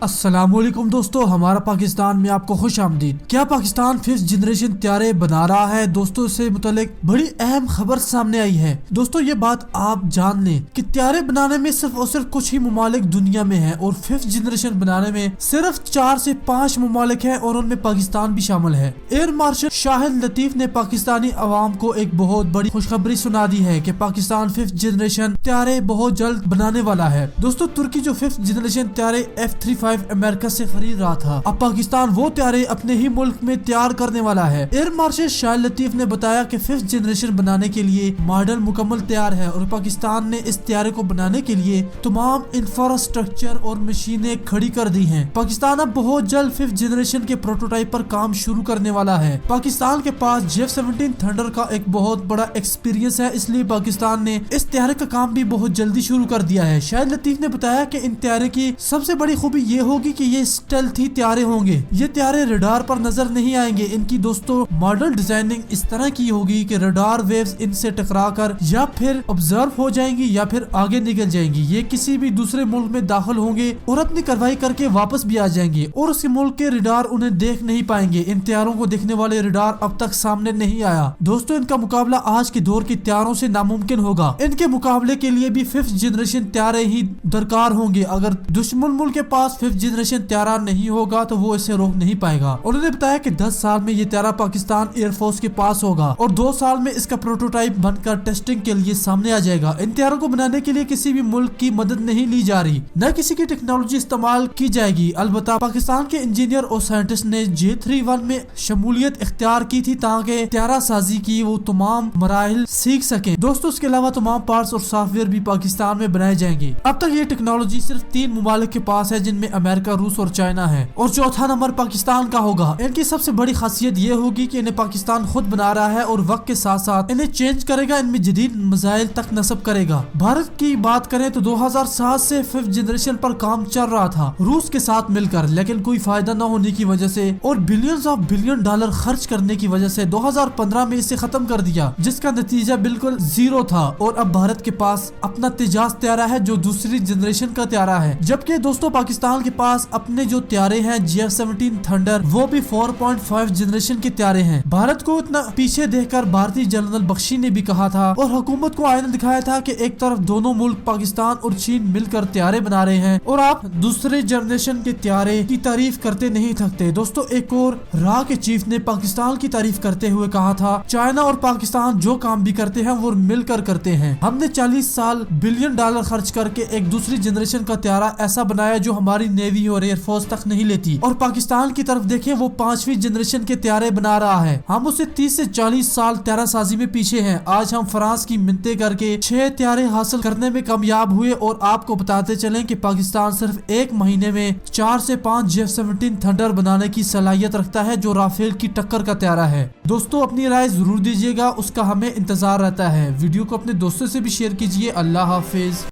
السلام علیکم دوستو، ہمارا پاکستان میں آپ کو خوش آمدید۔ کیا پاکستان 5th جنریشن طیارے بنا رہا ہے؟ دوستو اس سے متعلق بڑی اہم خبر سامنے آئی ہے۔ دوستو یہ بات آپ جان لیں کہ طیارے بنانے میں صرف اور صرف کچھ ہی ممالک دنیا میں ہیں اور 5th جنریشن بنانے میں صرف 4 سے 5 ممالک ہیں اور ان میں پاکستان بھی شامل ہے۔ ایئر مارشل شاہد لطیف نے پاکستانی عوام کو ایک بہت بڑی خوشخبری سنا دی ہے کہ پاکستان 5th جنریشن طیارے بہت جلد بنانے والا ہے۔ دوستو ترکی جو 5th جنریشن طیارے F-35 امریکہ سے خرید رہا تھا، اب پاکستان وہ طیارے اپنے ہی ملک میں تیار کرنے والا ہے۔ ایئر مارشل شاہد لطیف نے بتایا کہ 5th جنریشن بنانے کے لیے ماڈل مکمل تیار ہے اور پاکستان نے اس طیارے کو بنانے کے لیے تمام انفراسٹرکچر اور مشینیں کھڑی کر دی ہیں۔ پاکستان اب بہت جلد 5th جنریشن کے پروٹوٹائپ پر کام شروع کرنے والا ہے۔ پاکستان کے پاس J-17 تھنڈر کا ایک بہت بڑا ایکسپیرینس ہے، اس لیے پاکستان نے اس طیارے کا کام بھی بہت جلدی شروع کر دیا ہے۔ شاہد لطیف نے بتایا کہ ان طیارے کی سب سے بڑی خوبی یہ ہوگی کہ یہ اسٹیلتھی طیارے ہوں گے، یہ طیارے ریڈار پر نظر نہیں آئیں گے۔ ان کی دوستو ماڈل ڈیزائننگ اس طرح کی ہوگی کہ ریڈار ویوز ان سے ٹکرا کر یا پھر آبزرو ہو جائیں گی یا پھر آگے نکل جائیں گی۔ یہ کسی بھی دوسرے ملک میں داخل ہوں گے اور اپنی کارروائی کر کے واپس بھی آ جائیں گے اور اس کے ملک کے ریڈار انہیں دیکھ نہیں پائیں گے۔ ان طیاروں کو دیکھنے والے ریڈار اب تک سامنے نہیں آیا۔ دوستو ان کا مقابلہ آج کے دور کے طیاروں سے ناممکن ہوگا۔ ان کے مقابلے کے لیے بھی 5th جنریشن طیارے ہی درکار ہوں گے۔ اگر دشمن ملک کے پاس 5th جنریشن طیارہ نہیں ہوگا تو وہ اسے روک نہیں پائے گا۔ انہوں نے بتایا کہ 10 سال میں یہ طیارہ پاکستان ایئر فورس کے پاس ہوگا اور 2 سال میں اس کا پروٹوٹائپ بن کر ٹیسٹنگ کے لیے سامنے آ جائے گا۔ ان طیاروں کو بنانے کے لیے کسی بھی ملک کی مدد نہیں لی جا رہی، نہ کسی کی ٹیکنالوجی استعمال کی جائے گی۔ البتہ پاکستان کے انجینئر اور سائنٹسٹ نے J-31 میں شمولیت اختیار کی تھی تاکہ طیارہ سازی کی وہ تمام مراحل سیکھ سکیں۔ دوستو اس کے علاوہ تمام پارٹس اور سافٹ ویئر بھی پاکستان میں بنائے جائیں گے۔ اب تک یہ ٹیکنالوجی صرف 3 ممالک کے پاس ہے، جن میں امریکہ، روس اور چائنا ہے، اور چوتھا نمبر پاکستان کا ہوگا۔ ان کی سب سے بڑی خاصیت یہ ہوگی کہ انہیں پاکستان خود بنا رہا ہے اور وقت کے ساتھ ساتھ انہیں چینج کرے گا، ان میں جدید مسائل تک نصب کرے گا۔ بھارت کی بات کریں تو 2007 سے 5th جنریشن پر کام چل رہا تھا روس کے ساتھ مل کر، لیکن کوئی فائدہ نہ ہونے کی وجہ سے اور بلینز آف بلین ڈالر خرچ کرنے کی وجہ سے 2015 میں اسے ختم کر دیا، جس کا نتیجہ بالکل زیرو تھا۔ اور اب بھارت کے پاس اپنا تیجاس طیارہ ہے جو دوسری جنریشن کا طیارہ ہے، جبکہ دوستو پاکستان کے پاس اپنے جو طیارے ہیں J-17 تھنڈر وہ بھی 4.5 جنریشن کے طیارے ہیں۔ بھارت کو اتنا پیچھے دیکھ کر بھارتی جنرل بخشی نے بھی کہا تھا اور حکومت کو آئینہ دکھایا تھا کہ ایک طرف دونوں ملک پاکستان اور چین مل کر طیارے بنا رہے ہیں اور آپ دوسرے جنریشن کے طیارے کی تعریف کرتے نہیں تھکتے۔ دوستو ایک اور را کے چیف نے پاکستان کی تعریف کرتے ہوئے کہا تھا، چائنا اور پاکستان جو کام بھی کرتے ہیں وہ مل کر کرتے ہیں۔ ہم نے 40 سال بلین ڈالر خرچ کر کے ایک دوسری جنریشن کا طیارہ ایسا بنایا جو ہماری نیوی اور ایئر فورس تک نہیں لیتی، اور پاکستان کی طرف دیکھیں وہ 5ویں جنریشن کے طیارے بنا رہا ہے۔ ہم اسے 30 سے 40 سال طیارہ سازی میں پیچھے ہیں۔ آج ہم فرانس کی منتیں کر کے 6 طیارے حاصل کرنے میں کامیاب ہوئے اور آپ کو بتاتے چلیں کہ پاکستان صرف 1 مہینے میں 4 سے 5 J-17 تھنڈر بنانے کی صلاحیت رکھتا ہے جو رافیل کی ٹکر کا طیارہ ہے۔ دوستو اپنی رائے ضرور دیجیے گا، اس کا ہمیں انتظار رہتا ہے۔ ویڈیو کو اپنے دوستوں سے بھی شیئر کیجیے۔ اللہ حافظ۔